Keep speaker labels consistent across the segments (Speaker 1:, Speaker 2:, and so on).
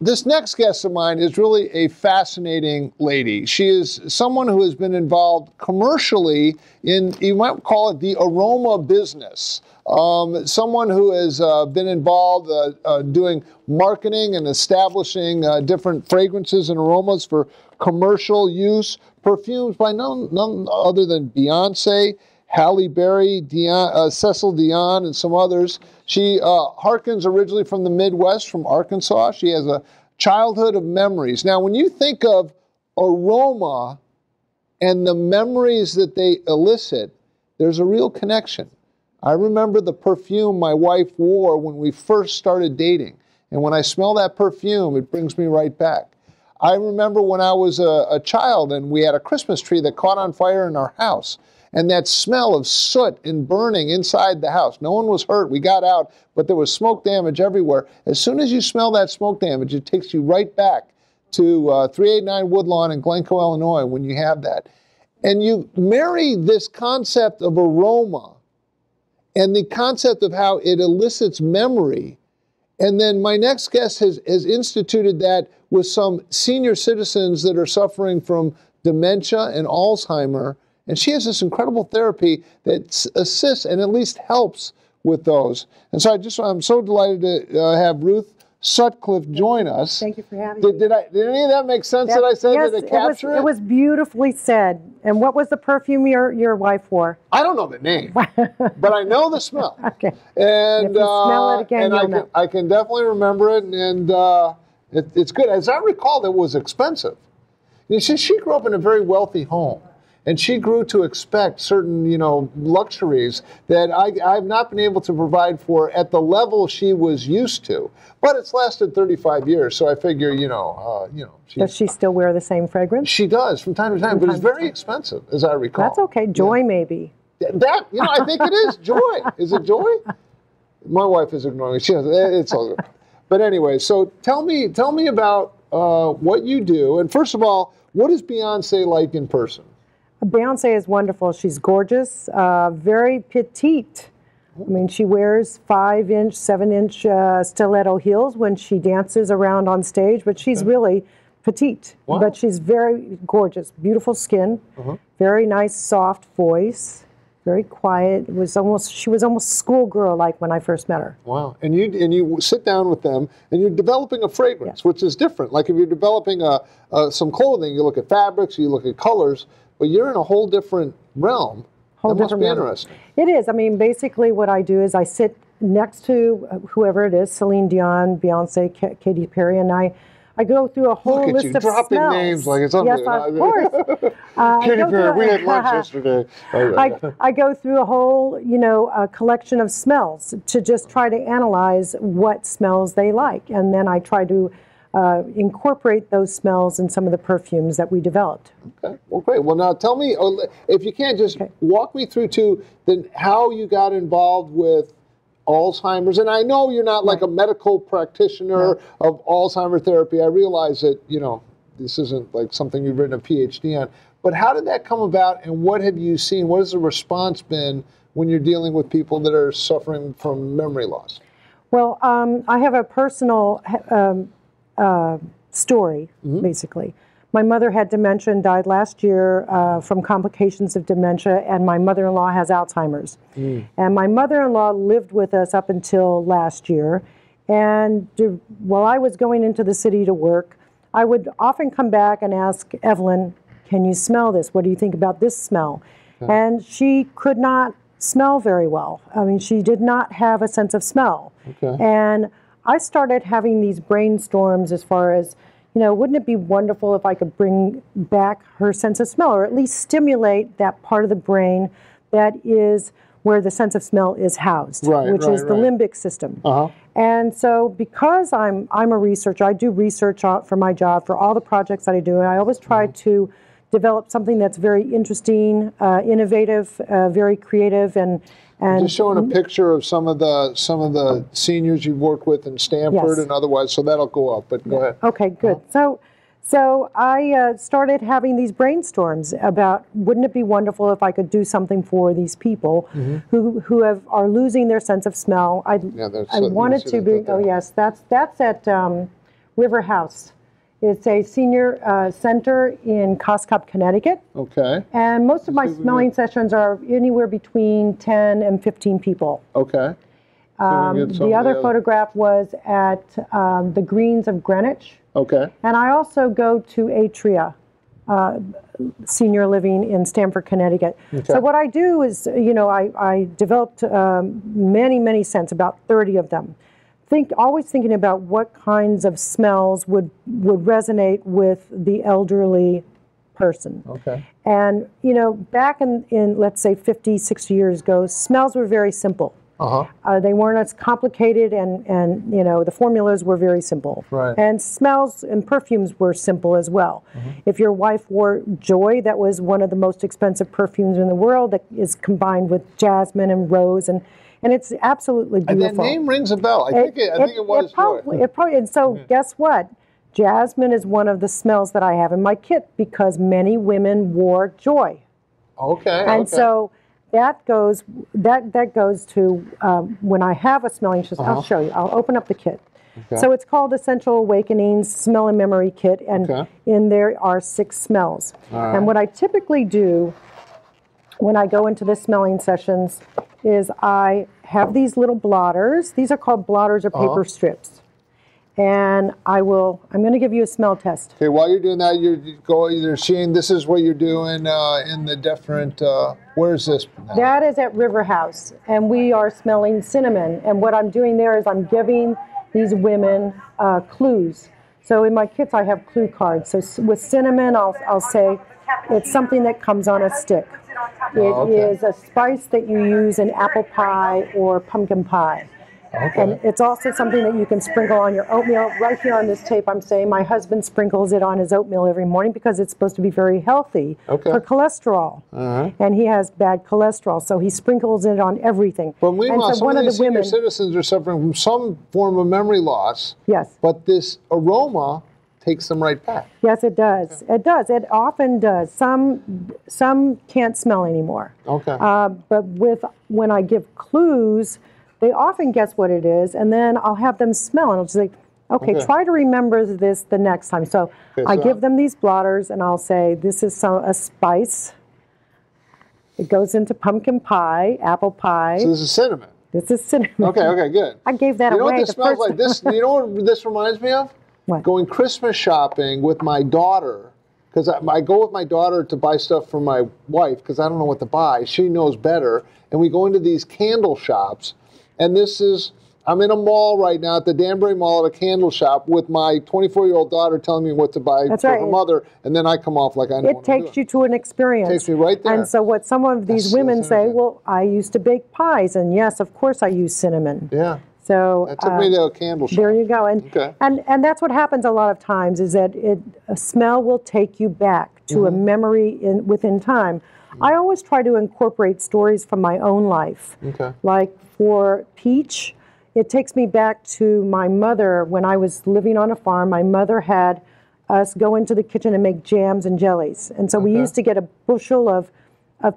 Speaker 1: this next guest of mine is really a fascinating lady. She is someone who has been involved commercially in, you might call it the aroma business. Someone who has been involved doing marketing and establishing different fragrances and aromas for commercial use. Perfumes by none other than Beyonce, Halle Berry, Cecil Dion, and some others. She harkens originally from the Midwest, from Arkansas. She has a childhood of memories. Now, when you think of aroma and the memories that they elicit, there's a real connection. I remember the perfume my wife wore when we first started dating. And when I smell that perfume, it brings me right back. I remember when I was a child and we had a Christmas tree that caught on fire in our house. And that smell of soot and burning inside the house. No one was hurt. We got out, but there was smoke damage everywhere. As soon as you smell that smoke damage, it takes you right back to 389 Woodlawn in Glencoe, Illinois, when you have that. And you marry this concept of aroma and the concept of how it elicits memory. And then my next guest has instituted that with some senior citizens that are suffering from dementia and Alzheimer's. And she has this incredible therapy that assists and at least helps with those. And so I'm so delighted to have Ruth Sutcliffe join us.
Speaker 2: Thank you for having me.
Speaker 1: Did any of that make sense that I said?
Speaker 2: Yes,
Speaker 1: did it capture it?
Speaker 2: It was beautifully said. And what was the perfume your wife wore?
Speaker 1: I don't know the name, but I know the smell.
Speaker 2: Okay.
Speaker 1: And
Speaker 2: if you smell it again, you'll know.
Speaker 1: I can definitely remember it, and it's good. As I recall, it was expensive. You see, she grew up in a very wealthy home. And she grew to expect certain, luxuries that I've not been able to provide for at the level she was used to. But it's lasted 35 years, so I figure,
Speaker 2: Does she still wear the same fragrance?
Speaker 1: She does from time to time, but it's very expensive, as I recall.
Speaker 2: That's okay. Joy, maybe.
Speaker 1: That, I think it is Joy. Is it Joy? My wife is ignoring me. It's all good. But anyway, so tell me about what you do. And first of all, what is Beyonce like in person?
Speaker 2: Beyonce is wonderful. She's gorgeous, very petite. I mean, she wears 5-inch, 7-inch stiletto heels when she dances around on stage, but she's really petite.
Speaker 1: Wow.
Speaker 2: But she's very gorgeous, beautiful skin, very nice, soft voice, very quiet. She was almost schoolgirl-like when I first met her.
Speaker 1: Wow. And you sit down with them, and you're developing a fragrance, which is different. Like if you're developing some clothing, you look at fabrics, you look at colors, but you're in a whole different realm. That must be interesting.
Speaker 2: It is. I mean, basically what I do is I sit next to whoever it is, Celine Dion, Beyonce, Katy Perry, and I go through a whole list of
Speaker 1: dropping
Speaker 2: smells.
Speaker 1: names like it's something.
Speaker 2: Yes, of course.
Speaker 1: Katy Perry, we had lunch yesterday.
Speaker 2: I go through a whole, a collection of smells to just try to analyze what smells they like. And then I try to incorporate those smells in some of the perfumes that we developed.
Speaker 1: Okay, well, great. Well, now tell me, if you can, just walk me through how you got involved with Alzheimer's. And I know you're not like a medical practitioner of Alzheimer's therapy. I realize that, this isn't like something you've written a PhD on. But how did that come about, and what have you seen? What has the response been when you're dealing with people that are suffering from memory loss?
Speaker 2: Well, I have a personal story, basically. My mother had dementia and died last year from complications of dementia, and my mother-in-law has Alzheimer's. And my mother-in-law lived with us up until last year, and while I was going into the city to work, I would often come back and ask Evelyn, can you smell this? What do you think about this smell? And she could not smell very well. I mean, she did not have a sense of smell. And I started having these brainstorms as far as, wouldn't it be wonderful if I could bring back her sense of smell, or at least stimulate that part of the brain that is where the sense of smell is housed, which is the limbic system. And so because I'm a researcher, I do research for my job, for all the projects that I do, and I always try to develop something that's very interesting, innovative, very creative, and
Speaker 1: just showing a picture of some of the seniors you've worked with in Stanford and otherwise, so that'll go up. But go ahead.
Speaker 2: Okay, good. So I started having these brainstorms about, wouldn't it be wonderful if I could do something for these people who are losing their sense of smell? I wanted to bring. Oh yes, that's at River House. It's a senior center in Coscope, Connecticut.
Speaker 1: Okay.
Speaker 2: And most of my smelling sessions are anywhere between 10 and 15 people.
Speaker 1: Okay.
Speaker 2: The other photograph was at the Greens of Greenwich.
Speaker 1: Okay.
Speaker 2: And I also go to Atria Senior Living in Stamford, Connecticut. Okay. So what I do is, I developed many scents, about 30 of them. Always thinking about what kinds of smells would resonate with the elderly person. Okay. And, back in let's say 50, 60 years ago, smells were very simple. They weren't as complicated, and the formulas were very simple. Right. And smells and perfumes were simple as well. If your wife wore Joy, that was one of the most expensive perfumes in the world, that is combined with jasmine and rose, and it's absolutely beautiful.
Speaker 1: And that name rings a bell. I think it was Joy.
Speaker 2: And so guess what? Jasmine is one of the smells that I have in my kit because many women wore Joy.
Speaker 1: Okay.
Speaker 2: And so that goes to when I have a smelling system. I'll show you. I'll open up the kit. Okay. So it's called Essential Awakenings Smell and Memory Kit, and in there are 6 smells. Right. And what I typically do when I go into the smelling sessions is I have these little blotters. These are called blotters or paper strips. And I'm going to give you a smell test.
Speaker 1: Okay, while you're doing that, you're seeing this is what you're doing in the different, where's this now?
Speaker 2: That is at River House, and we are smelling cinnamon. And what I'm doing there is I'm giving these women clues. So in my kits, I have clue cards. So with cinnamon, I'll say it's something that comes on a stick. It is a spice that you use in apple pie or pumpkin pie. Okay. And it's also something that you can sprinkle on your oatmeal. Right here on this tape, I'm saying my husband sprinkles it on his oatmeal every morning because it's supposed to be very healthy for cholesterol. And he has bad cholesterol, so he sprinkles it on everything.
Speaker 1: But meanwhile, some of these senior citizens are suffering from some form of memory loss.
Speaker 2: Yes.
Speaker 1: But this aroma takes them right back.
Speaker 2: Yes, it does. Okay. It does. It often does. Some can't smell anymore. Okay. But when I give clues, they often guess what it is, and then I'll have them smell, and I'll just say, okay, try to remember this the next time. So I give them these blotters, and I'll say, this is a spice. It goes into pumpkin pie, apple pie.
Speaker 1: So this is cinnamon.
Speaker 2: This is cinnamon.
Speaker 1: Okay, good.
Speaker 2: I gave that away.
Speaker 1: You know what this smells like? You know what this reminds me of?
Speaker 2: What?
Speaker 1: Going Christmas shopping with my daughter, because I go with my daughter to buy stuff for my wife, because I don't know what to buy. She knows better. And we go into these candle shops. And I'm in a mall right now at the Danbury Mall at a candle shop with my 24-year-old daughter telling me what to buy for her mother, and then I come off like I know what to do.
Speaker 2: It takes you to an experience.
Speaker 1: It takes me right there.
Speaker 2: And so what some of these women say, well, I used to bake pies, and yes, of course I use cinnamon.
Speaker 1: Yeah.
Speaker 2: So
Speaker 1: that took me to a candle shop.
Speaker 2: There you go. And that's what happens a lot of times is that a smell will take you back to a memory within time. I always try to incorporate stories from my own life. Okay. Like for peach, it takes me back to my mother when I was living on a farm. My mother had us go into the kitchen and make jams and jellies. And so we used to get a bushel of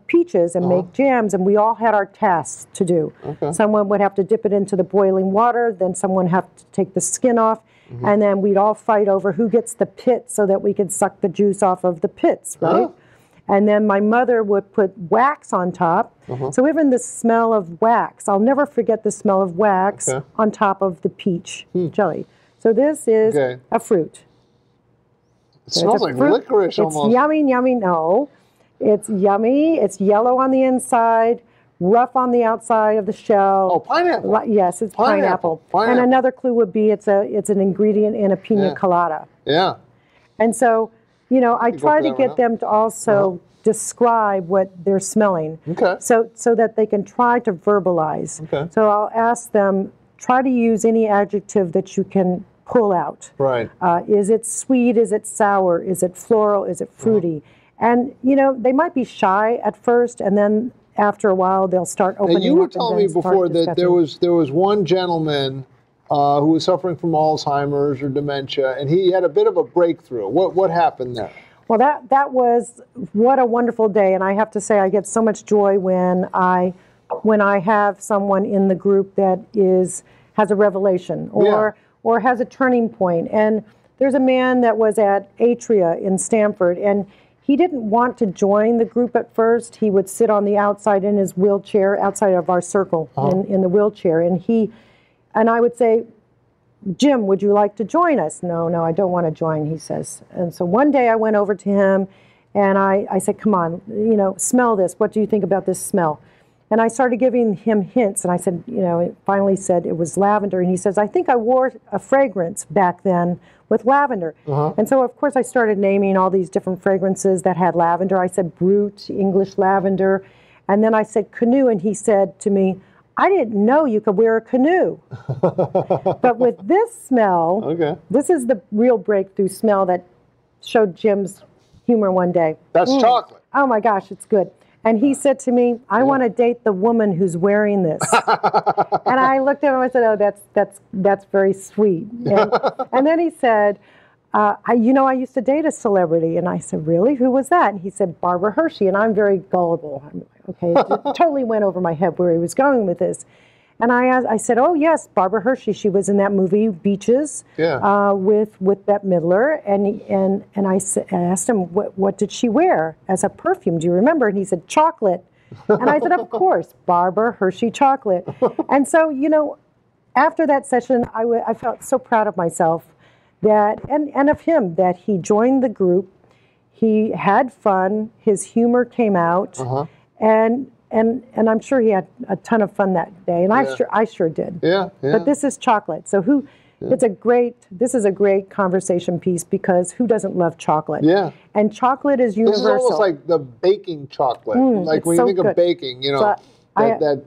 Speaker 2: peaches and make jams, and we all had our tasks to do. Okay. Someone would have to dip it into the boiling water, then someone had to take the skin off, and then we'd all fight over who gets the pit so that we could suck the juice off of the pits, right? And then my mother would put wax on top. So even the smell of wax, I'll never forget the smell of wax on top of the peach jelly. So this is a fruit.
Speaker 1: It smells like licorice almost.
Speaker 2: It's yummy. No. It's yummy. It's yellow on the inside, rough on the outside of the shell.
Speaker 1: Oh, pineapple.
Speaker 2: Yes, it's pineapple. And another clue would be it's an ingredient in a pina colada.
Speaker 1: Yeah.
Speaker 2: And so, I try to get them to also describe what they're smelling. Okay. So that they can try to verbalize. Okay. So I'll ask them, try to use any adjective that you can pull out. Right. Is it sweet? Is it sour? Is it floral? Is it fruity? And, they might be shy at first, and then after a while, they'll start opening up.
Speaker 1: You were telling me before that there was one gentleman who was suffering from Alzheimer's or dementia, and he had a bit of a breakthrough. What happened there?
Speaker 2: Well, that was, what a wonderful day, and I have to say I get so much joy when I have someone in the group that has a revelation, or or has a turning point. And there's a man that was at Atria in Stamford, and he didn't want to join the group at first. He would sit on the outside in his wheelchair, outside of our circle, in the wheelchair. And I would say, Jim, would you like to join us? No, I don't want to join, he says. And so one day I went over to him and I said, come on, smell this. What do you think about this smell? And I started giving him hints, and I said, it finally said it was lavender. And he says, I think I wore a fragrance back then with lavender. And so, of course, I started naming all these different fragrances that had lavender. I said Brut, English lavender. And then I said canoe, and he said to me, I didn't know you could wear a canoe. But with this smell, this is the real breakthrough smell that showed Jim's humor one day.
Speaker 1: That's chocolate.
Speaker 2: Oh, my gosh, it's good. And he said to me, I want to date the woman who's wearing this. And I looked at him and I said, oh, that's very sweet. And then he said, I used to date a celebrity. And I said, really? Who was that? And he said, Barbara Hershey. And I'm very gullible. I'm like, okay, it totally went over my head where he was going with this. And I said, oh, yes, Barbara Hershey. She was in that movie, Beaches, with Bette Midler. And I asked him, what did she wear as a perfume? Do you remember? And he said, chocolate. And I said, of course, Barbara Hershey chocolate. And so, after that session, I felt so proud of myself and of him, that he joined the group. He had fun. His humor came out. And I'm sure he had a ton of fun that day, and I sure did. But this is chocolate, so this is a great conversation piece, because who doesn't love chocolate? And chocolate is universal.
Speaker 1: This is almost like the baking chocolate. Like when you think of baking, that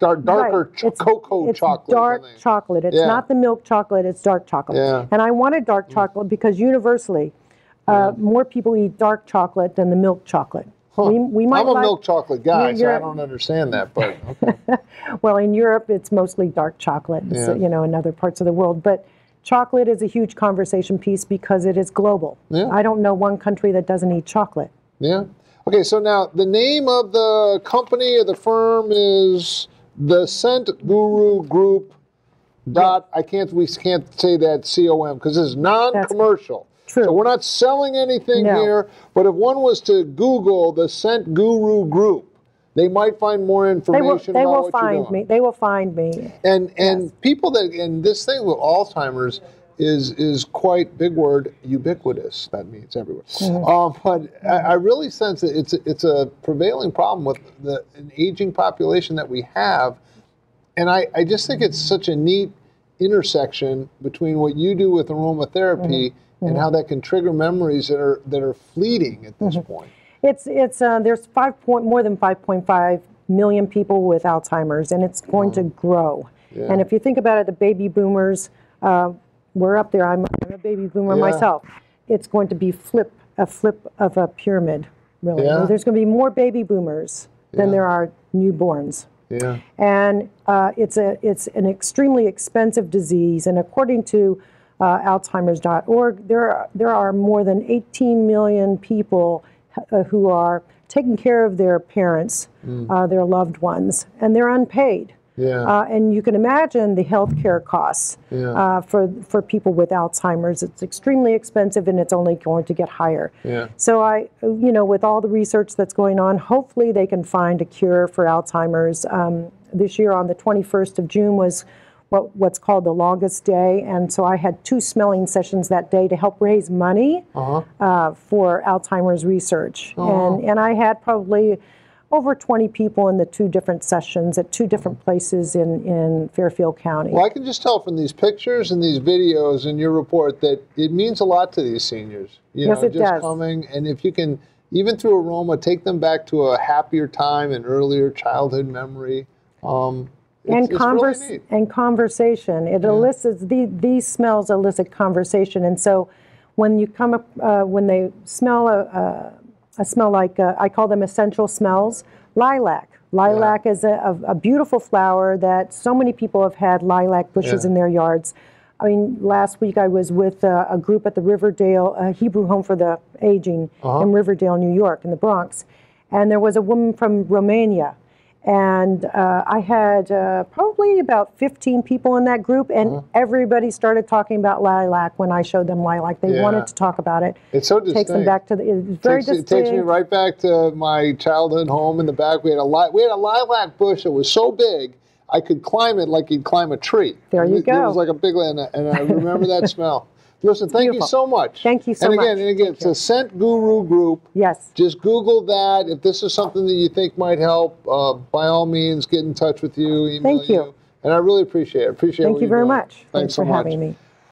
Speaker 1: darker cocoa chocolate.
Speaker 2: Dark chocolate. It's not the milk chocolate. It's dark chocolate. And I wanted dark chocolate because universally, more people eat dark chocolate than the milk chocolate. We might
Speaker 1: I'm a milk chocolate guy, so I don't understand that. But okay.
Speaker 2: Well, in Europe, it's mostly dark chocolate, in other parts of the world. But chocolate is a huge conversation piece because it is global. I don't know one country that doesn't eat chocolate.
Speaker 1: Okay, so now the name of the company or the firm is the Scent Guru Group. We can't say that .com because this is non-commercial.
Speaker 2: True.
Speaker 1: So we're not selling anything here, but if one was to Google the Scent Guru Group, they might find more information about what you're doing.
Speaker 2: They will find me.
Speaker 1: And people and this thing with Alzheimer's is quite, big word, ubiquitous. That means everywhere. But I really sense that it's a prevailing problem with an aging population that we have. And I just think it's such a neat intersection between what you do with aromatherapy and how that can trigger memories that are fleeting at this point.
Speaker 2: There's more than 5.5 million people with Alzheimer's, and it's going to grow. And if you think about it, the baby boomers, we're up there. I'm a baby boomer myself. It's going to be a flip of a pyramid, really. There's going to be more baby boomers than there are newborns. And it's an extremely expensive disease, and according to Alzheimer's.org, there are more than 18 million people who are taking care of their parents, their loved ones, and they're unpaid. And you can imagine the health care costs for people with Alzheimer's. It's extremely expensive, and it's only going to get higher. So with all the research that's going on, hopefully they can find a cure for Alzheimer's. This year on the 21st of June was what's called the longest day, and so I had 2 smelling sessions that day to help raise money for Alzheimer's research. And I had probably over 20 people in the 2 different sessions at 2 different places in Fairfield County.
Speaker 1: Well, I can just tell from these pictures and these videos in your report that it means a lot to these seniors.
Speaker 2: Yes, it does.
Speaker 1: Coming, and if you can, even through aroma, take them back to a happier time and earlier childhood memory.
Speaker 2: It's really neat. And conversation. It elicits, these smells elicit conversation. And so when you come up, when they smell a smell like, I call them essential smells, lilac. Lilac is a beautiful flower that so many people have had lilac bushes in their yards. I mean, last week I was with a group at the Riverdale Hebrew Home for the Aging in Riverdale, New York, in the Bronx. And there was a woman from Romania. And I had probably about 15 people in that group, and everybody started talking about lilac when I showed them lilac. They wanted to talk about it.
Speaker 1: It's so distinct.
Speaker 2: Takes them back to the, it's very distinct.
Speaker 1: It takes me right back to my childhood home in the back. We had a lilac bush that was so big, I could climb it like you'd climb a tree.
Speaker 2: There you go.
Speaker 1: It was like a big land, and I remember that smell. Listen, thank you so much.
Speaker 2: Thank you so much.
Speaker 1: And again, it's a Scent Guru group.
Speaker 2: Yes.
Speaker 1: Just Google that. If this is something that you think might help, by all means, get in touch with you, email
Speaker 2: Thank you.
Speaker 1: And I really appreciate it. Thank
Speaker 2: you very much.
Speaker 1: Thanks so
Speaker 2: for
Speaker 1: much.
Speaker 2: having me.